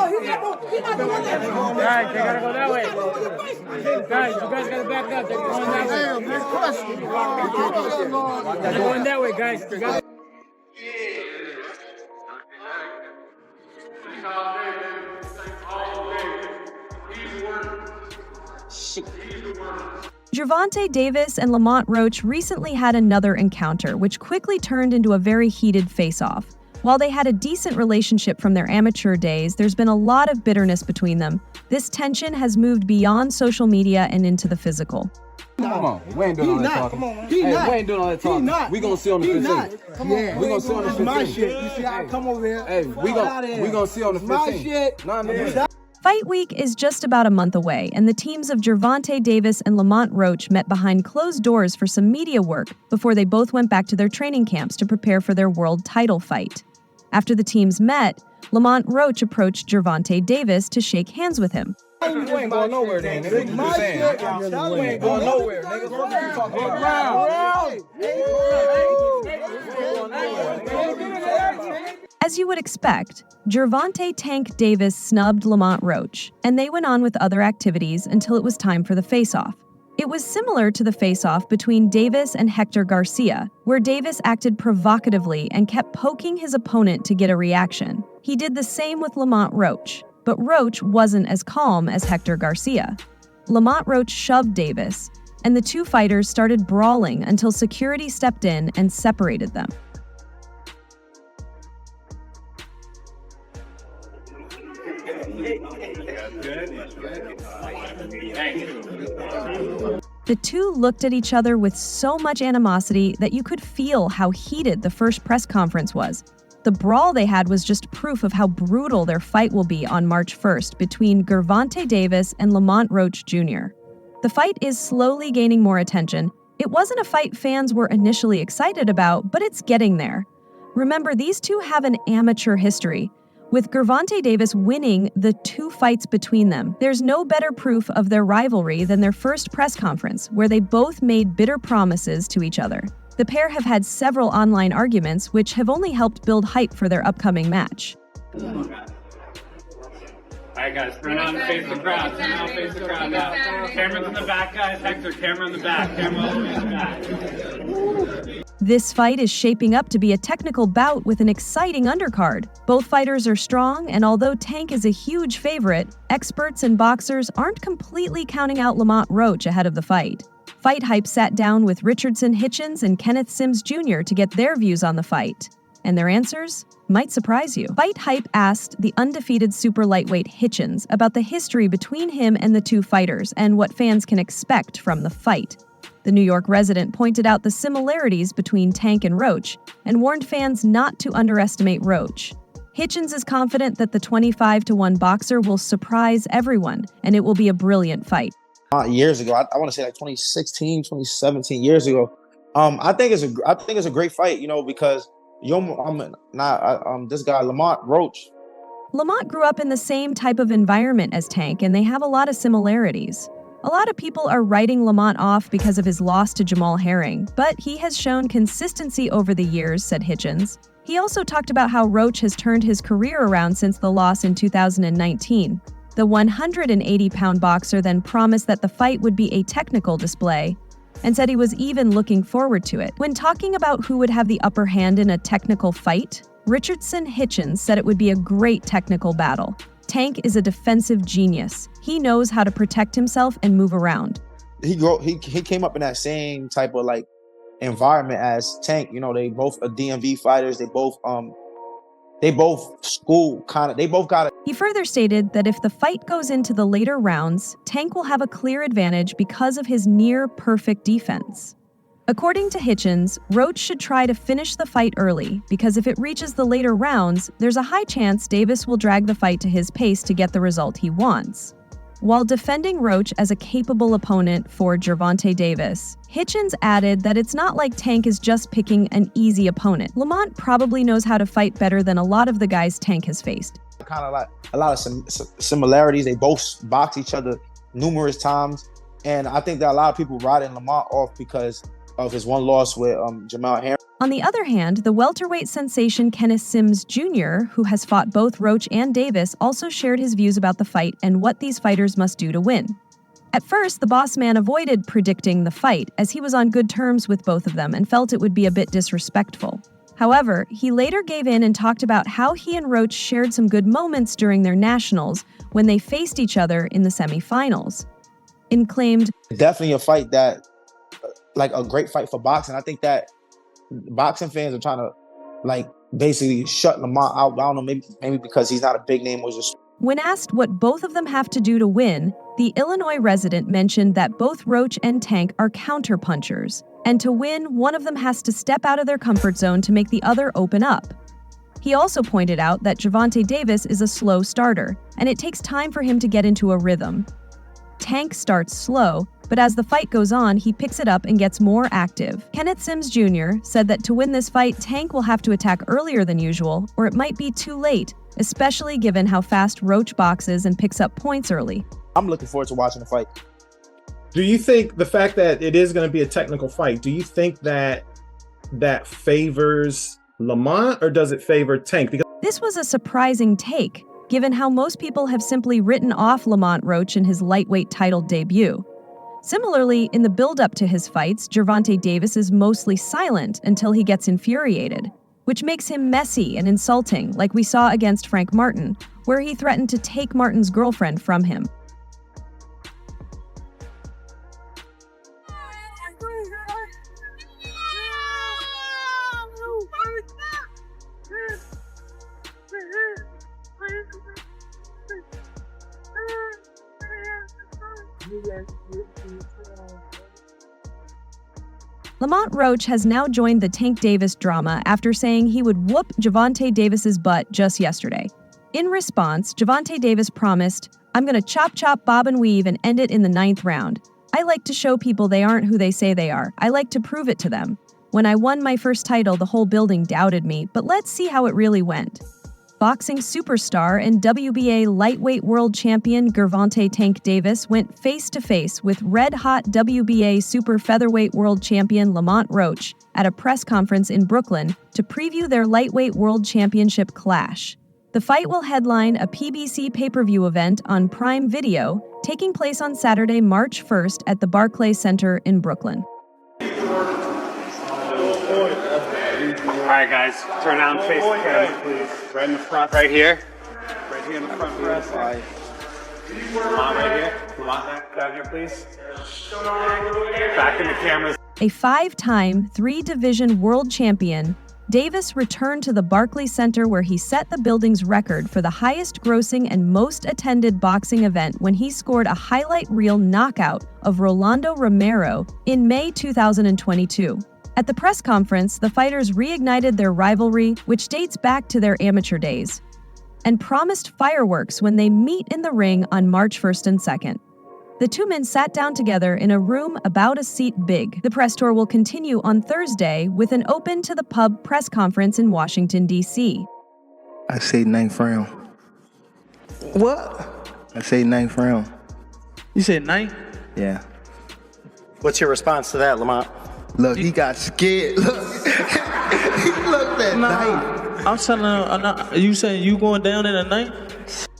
Guys, they gotta go that way. Guys, you guys gotta back up. They're going that way. They're going that way, guys. You gotta... Gervonta Davis and Lamont Roach recently had another encounter, which quickly turned into a very heated face-off. While they had a decent relationship from their amateur days, there's been a lot of bitterness between them. This tension has moved beyond social media and into the physical. Come on, we ain't doing all that talking. We ain't doing all that talking. We gonna see on the 15th. Come on, yeah, we gonna see on the 15th. My shit. You see how I come over here? Hey, we gonna see on the 15th. My shit. Nah. Fight week is just about a month away, and the teams of Gervonta Davis and Lamont Roach met behind closed doors for some media work before they both went back to their training camps to prepare for their world title fight. After the teams met, Lamont Roach approached Gervonta Davis to shake hands with him. You ain't going nowhere, then, nigga. You saying? You ain't going nowhere, nigga. What are you talking about? As you would expect, Gervonta "Tank" Davis snubbed Lamont Roach, and they went on with other activities until it was time for the face-off. It was similar to the face-off between Davis and Hector Garcia, where Davis acted provocatively and kept poking his opponent to get a reaction. He did the same with Lamont Roach, but Roach wasn't as calm as Hector Garcia. Lamont Roach shoved Davis, and the two fighters started brawling until security stepped in and separated them. The two looked at each other with so much animosity that you could feel how heated the first press conference was. The brawl they had was just proof of how brutal their fight will be on March 1st between Gervonta Davis and Lamont Roach Jr. The fight is slowly gaining more attention. It wasn't a fight fans were initially excited about, but it's getting there. Remember, these two have an amateur history, with Gervonta Davis winning the two fights between them. There's no better proof of their rivalry than their first press conference, where they both made bitter promises to each other. The pair have had several online arguments, which have only helped build hype for their upcoming match. All right, guys, run out and face the crowd. Run out and face the crowd now. Cameron's in the back, guys. Hector, camera in the back. Camera all the way in the back. This fight is shaping up to be a technical bout with an exciting undercard. Both fighters are strong, and although Tank is a huge favorite, experts and boxers aren't completely counting out Lamont Roach ahead of the fight. Fight Hype sat down with Richardson Hitchens and Kenneth Sims Jr. to get their views on the fight. And their answers might surprise you. Fight Hype asked the undefeated super lightweight Hitchens about the history between him and the two fighters and what fans can expect from the fight. The New York resident pointed out the similarities between Tank and Roach and warned fans not to underestimate Roach. Hitchens is confident that the 25-1 boxer will surprise everyone, and it will be a brilliant fight. Years ago, I want to say like 2016, 2017 years ago. I think it's a great fight, because this guy Lamont Roach. Lamont grew up in the same type of environment as Tank, and they have a lot of similarities. A lot of people are writing Lamont off because of his loss to Jamal Herring, but he has shown consistency over the years, said Hitchens. He also talked about how Roach has turned his career around since the loss in 2019. The 180-pound boxer then promised that the fight would be a technical display and said he was even looking forward to it. When talking about who would have the upper hand in a technical fight, Richardson Hitchens said it would be a great technical battle. Tank is a defensive genius. He knows how to protect himself and move around. He came up in that same type of environment as Tank. They both are DMV fighters. They both school kind of. They both got it. He further stated that if the fight goes into the later rounds, Tank will have a clear advantage because of his near-perfect defense. According to Hitchens, Roach should try to finish the fight early because if it reaches the later rounds, there's a high chance Davis will drag the fight to his pace to get the result he wants. While defending Roach as a capable opponent for Gervonta Davis, Hitchens added that it's not like Tank is just picking an easy opponent. Lamont probably knows how to fight better than a lot of the guys Tank has faced. Kind of like a lot of similarities. They both box each other numerous times, and I think that a lot of people riding Lamont off because of his one loss with Jamal Herring. On the other hand, the welterweight sensation Kenneth Sims Jr., who has fought both Roach and Davis, also shared his views about the fight and what these fighters must do to win. At first, the boss man avoided predicting the fight, as he was on good terms with both of them and felt it would be a bit disrespectful. However, he later gave in and talked about how he and Roach shared some good moments during their nationals when they faced each other in the semifinals. And claimed, Definitely a fight that, like a great fight for boxing. I think that boxing fans are trying to, like, basically shut Lamont out. I don't know, maybe because he's not a big name or just. When asked what both of them have to do to win, the Illinois resident mentioned that both Roach and Tank are counterpunchers, and to win, one of them has to step out of their comfort zone to make the other open up. He also pointed out that Gervonta Davis is a slow starter, and it takes time for him to get into a rhythm. Tank starts slow, but as the fight goes on, he picks it up and gets more active. Kenneth Sims Jr. said that to win this fight, Tank will have to attack earlier than usual, or it might be too late, especially given how fast Roach boxes and picks up points early. I'm looking forward to watching the fight. Do you think the fact that it is going to be a technical fight, do you think that favors Lamont, or does it favor Tank? Because this was a surprising take, given how most people have simply written off Lamont Roach in his lightweight title debut. Similarly, in the build-up to his fights, Gervonta Davis is mostly silent until he gets infuriated, which makes him messy and insulting, like we saw against Frank Martin, where he threatened to take Martin's girlfriend from him. Lamont Roach has now joined the Tank Davis drama after saying he would whoop Gervonta Davis's butt just yesterday. In response, Gervonta Davis promised, "I'm gonna chop, bob and weave and end it in the 9th round. I like to show people they aren't who they say they are. I like to prove it to them. When I won my first title, the whole building doubted me, but let's see how it really went." Boxing superstar and WBA lightweight world champion Gervonta Tank Davis went face-to-face with red-hot WBA super featherweight world champion Lamont Roach at a press conference in Brooklyn to preview their lightweight world championship clash. The fight will headline a PBC pay-per-view event on Prime Video, taking place on Saturday, March 1st at the Barclays Center in Brooklyn. All right, guys, turn out and face the camera, please. Right in the front, right here. Right here in the front for us. Lamont, right here. Lamont, down here, please. Back in the cameras. A 5-time, 3-division world champion, Davis returned to the Barclays Center where he set the building's record for the highest-grossing and most-attended boxing event when he scored a highlight reel knockout of Rolando Romero in May 2022. At the press conference, the fighters reignited their rivalry, which dates back to their amateur days, and promised fireworks when they meet in the ring on March 1st and 2nd. The two men sat down together in a room about a seat big. The press tour will continue on Thursday with an open-to-the-pub press conference in Washington, D.C. I say 9th round. What? I say 9th round. You said 9? Yeah. What's your response to that, Lamont? Look, he got scared. Look. He looked at knife. I'm telling you, you saying you going down in a night?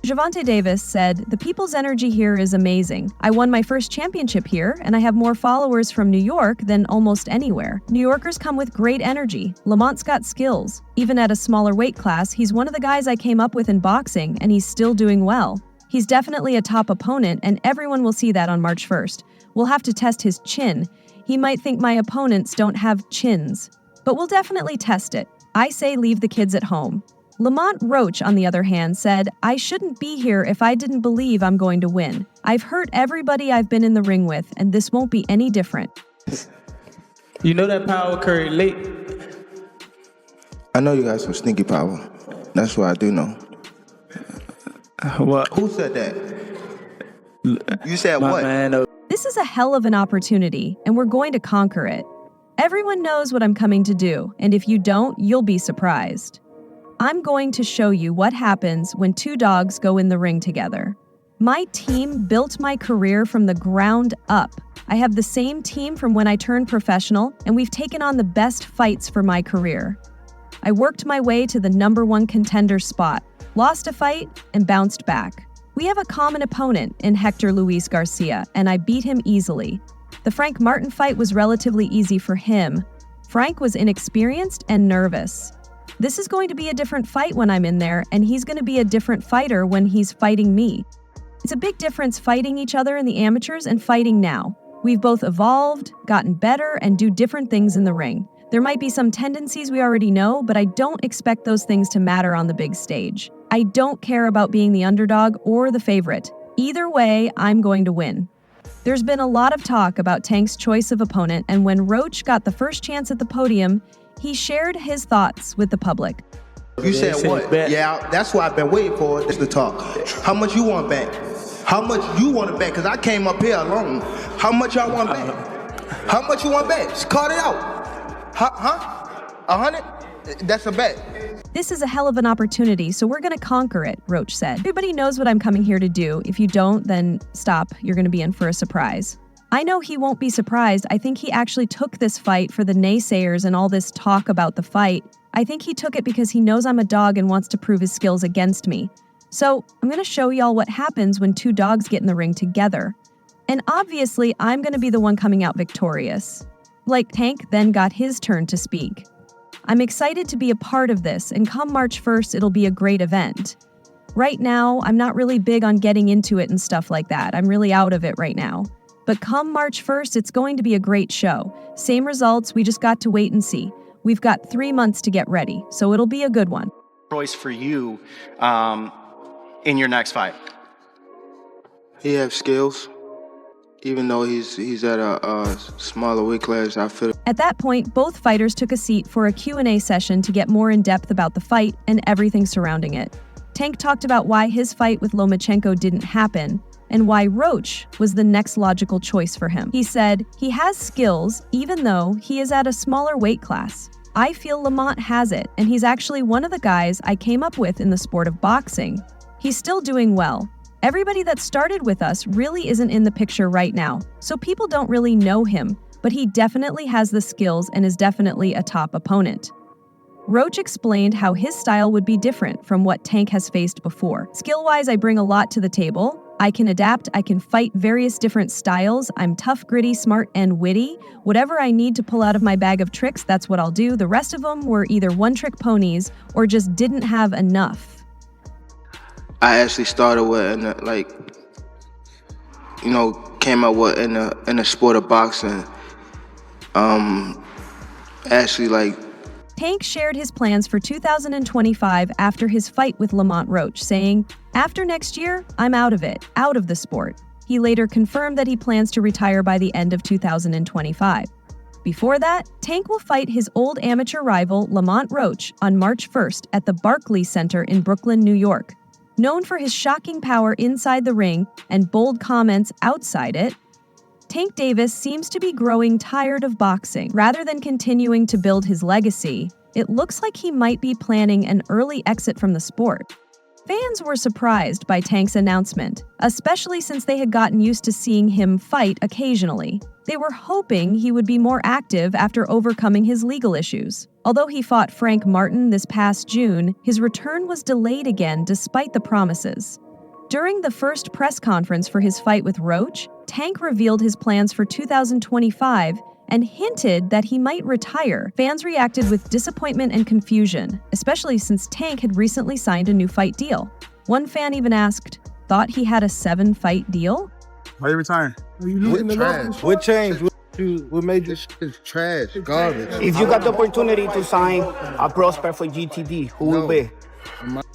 Gervonta Davis said, "The people's energy here is amazing. I won my first championship here, and I have more followers from New York than almost anywhere. New Yorkers come with great energy. Lamont's got skills. Even at a smaller weight class, he's one of the guys I came up with in boxing, and he's still doing well. He's definitely a top opponent, and everyone will see that on March 1st. We'll have to test his chin. He might think my opponents don't have chins. But we'll definitely test it. I say leave the kids at home." Lamont Roach, on the other hand, said, "I shouldn't be here if I didn't believe I'm going to win. I've hurt everybody I've been in the ring with, and this won't be any different." You know that power curry late. I know you got some sneaky power. That's what I do know. What? Who said that? You said My what? man, This is a hell of an opportunity, and we're going to conquer it. Everyone knows what I'm coming to do, and if you don't, you'll be surprised. I'm going to show you what happens when two dogs go in the ring together. My team built my career from the ground up. I have the same team from when I turned professional, and we've taken on the best fights for my career. I worked my way to the #1 contender spot, lost a fight, and bounced back. We have a common opponent in Hector Luis Garcia, and I beat him easily. The Frank Martin fight was relatively easy for him. Frank was inexperienced and nervous. This is going to be a different fight when I'm in there, and he's going to be a different fighter when he's fighting me. It's a big difference fighting each other in the amateurs and fighting now. We've both evolved, gotten better, and do different things in the ring. There might be some tendencies we already know, but I don't expect those things to matter on the big stage. I don't care about being the underdog or the favorite. Either way, I'm going to win. There's been a lot of talk about Tank's choice of opponent, and when Roach got the first chance at the podium, he shared his thoughts with the public. You said what? Yeah, that's what I've been waiting for, is to talk. How much you want back? How much you want to bet? Because I came up here alone. How much y'all want back? How much you want back? Just call it out. Huh? 100? That's a bet. This is a hell of an opportunity, so we're going to conquer it, Roach said. Everybody knows what I'm coming here to do. If you don't, then stop. You're going to be in for a surprise. I know he won't be surprised. I think he actually took this fight for the naysayers and all this talk about the fight. I think he took it because he knows I'm a dog and wants to prove his skills against me. So I'm going to show y'all what happens when two dogs get in the ring together. And obviously, I'm going to be the one coming out victorious. Like Tank then got his turn to speak. I'm excited to be a part of this, and come March 1st, it'll be a great event. Right now, I'm not really big on getting into it and stuff like that. I'm really out of it right now. But come March 1st, it's going to be a great show. Same results, we just got to wait and see. We've got 3 months to get ready, so it'll be a good one. Choice for you in your next fight? He has skills. Even though he's at a smaller weight class, I feel. At that point, both fighters took a seat for a Q&A session to get more in depth about the fight and everything surrounding it. Tank talked about why his fight with Lomachenko didn't happen and why Roach was the next logical choice for him. He said, he has skills even though he is at a smaller weight class. I feel Lamont has it, and he's actually one of the guys I came up with in the sport of boxing. He's still doing well. Everybody that started with us really isn't in the picture right now, so people don't really know him, but he definitely has the skills and is definitely a top opponent. Roach explained how his style would be different from what Tank has faced before. Skill-wise, I bring a lot to the table. I can adapt, I can fight various different styles. I'm tough, gritty, smart, and witty. Whatever I need to pull out of my bag of tricks, that's what I'll do. The rest of them were either one-trick ponies or just didn't have enough. I actually started with, came up with in the sport of boxing. Tank shared his plans for 2025 after his fight with Lamont Roach, saying, "After next year, I'm out of it, out of the sport." He later confirmed that he plans to retire by the end of 2025. Before that, Tank will fight his old amateur rival, Lamont Roach, on March 1st at the Barclays Center in Brooklyn, New York. Known for his shocking power inside the ring and bold comments outside it, Tank Davis seems to be growing tired of boxing. Rather than continuing to build his legacy, it looks like he might be planning an early exit from the sport. Fans were surprised by Tank's announcement, especially since they had gotten used to seeing him fight occasionally. They were hoping he would be more active after overcoming his legal issues. Although he fought Frank Martin this past June, his return was delayed again despite the promises. During the first press conference for his fight with Roach, Tank revealed his plans for 2025 and hinted that he might retire. Fans reacted with disappointment and confusion, especially since Tank had recently signed a new fight deal. One fan even asked, "Thought he had a 7-fight deal?" Why are you retiring? What changed? What made you? It's trash, garbage. If you got the opportunity to sign a prospect for GTD, who will be?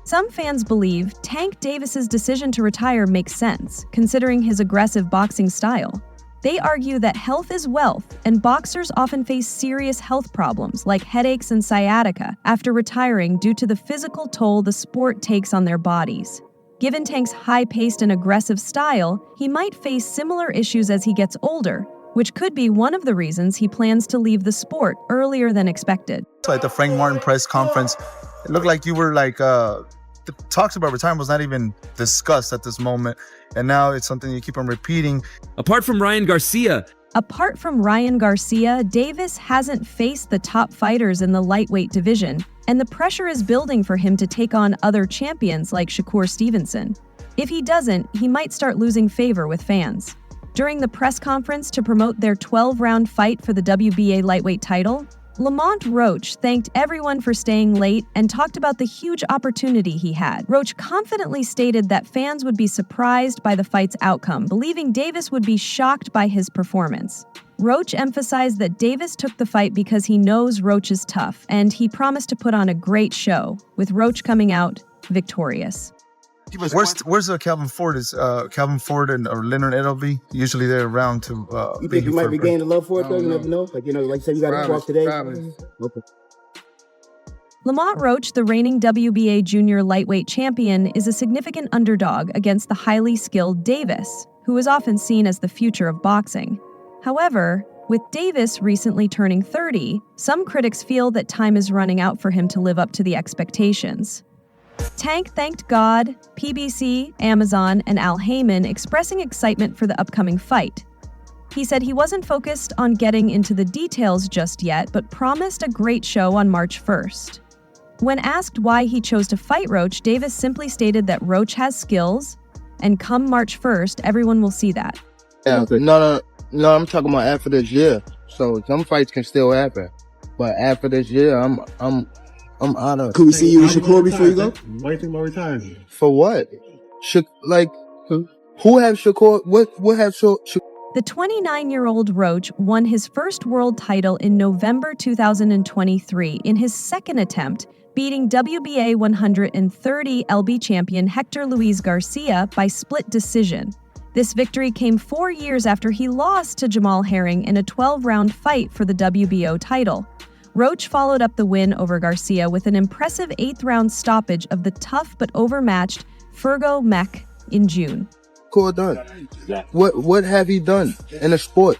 Some fans believe Tank Davis's decision to retire makes sense, considering his aggressive boxing style. They argue that health is wealth, and boxers often face serious health problems like headaches and sciatica after retiring due to the physical toll the sport takes on their bodies. Given Tank's high-paced and aggressive style, he might face similar issues as he gets older, which could be one of the reasons he plans to leave the sport earlier than expected. So at the Frank Martin press conference, it looked like you were the talks about retirement was not even discussed at this moment, and now it's something you keep on repeating. Apart from Ryan Garcia, Davis hasn't faced the top fighters in the lightweight division, and the pressure is building for him to take on other champions like Shakur Stevenson. If he doesn't, he might start losing favor with fans. During the press conference to promote their 12-round fight for the WBA lightweight title, Lamont Roach thanked everyone for staying late and talked about the huge opportunity he had. Roach confidently stated that fans would be surprised by the fight's outcome, believing Davis would be shocked by his performance. Roach emphasized that Davis took the fight because he knows Roach is tough, and he promised to put on a great show, with Roach coming out victorious. Where's Calvin Ford? Is Calvin Ford or Leonard Edelby? Usually they're around to. You think you might regain the love for it though? You never know. Like like you said, you got to walk today. Okay. Lamont Roach, the reigning WBA junior lightweight champion, is a significant underdog against the highly skilled Davis, who is often seen as the future of boxing. However, with Davis recently turning 30, some critics feel that time is running out for him to live up to the expectations. Tank thanked God, PBC, Amazon, and Al Heyman, expressing excitement for the upcoming fight. He said he wasn't focused on getting into the details just yet, but promised a great show on March 1st. When asked why he chose to fight Roach, Davis simply stated that Roach has skills, and come March 1st, everyone will see that. Yeah, no, I'm talking about after this year. So some fights can still happen, but after this year, I'm out of. Could we see you with Shakur before you go? Why do you think about retiring? For what? Who have Shakur? What have Shakur? The 29-year-old Roach won his first world title in November 2023 in his second attempt, beating WBA 130 LB champion Hector Luis Garcia by split decision. This victory came 4 years after he lost to Jamal Herring in a 12-round fight for the WBO title. Roach followed up the win over Garcia with an impressive 8th-round stoppage of the tough but overmatched Fergo Mech in June. Done. What have he done in the sport?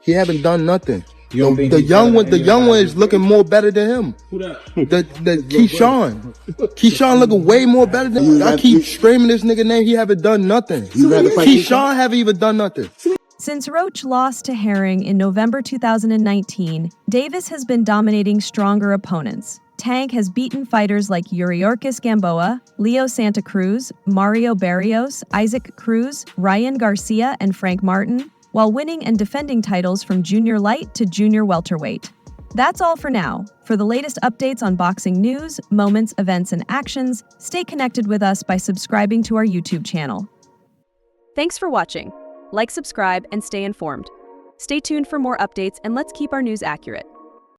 He haven't done nothing. The young one is looking more better than him. Who that? The Keyshawn looking way more better than him. I keep screaming this nigga name. He haven't done nothing. Keyshawn haven't even done nothing. Since Roach lost to Herring in November 2019, Davis has been dominating stronger opponents. Tank has beaten fighters like Yuriorkis Gamboa, Leo Santa Cruz, Mario Barrios, Isaac Cruz, Ryan Garcia, and Frank Martin, while winning and defending titles from junior light to junior welterweight. That's all for now. For the latest updates on boxing news, moments, events, and actions, stay connected with us by subscribing to our YouTube channel. Thanks for watching. Like, subscribe, and stay informed. Stay tuned for more updates, and let's keep our news accurate.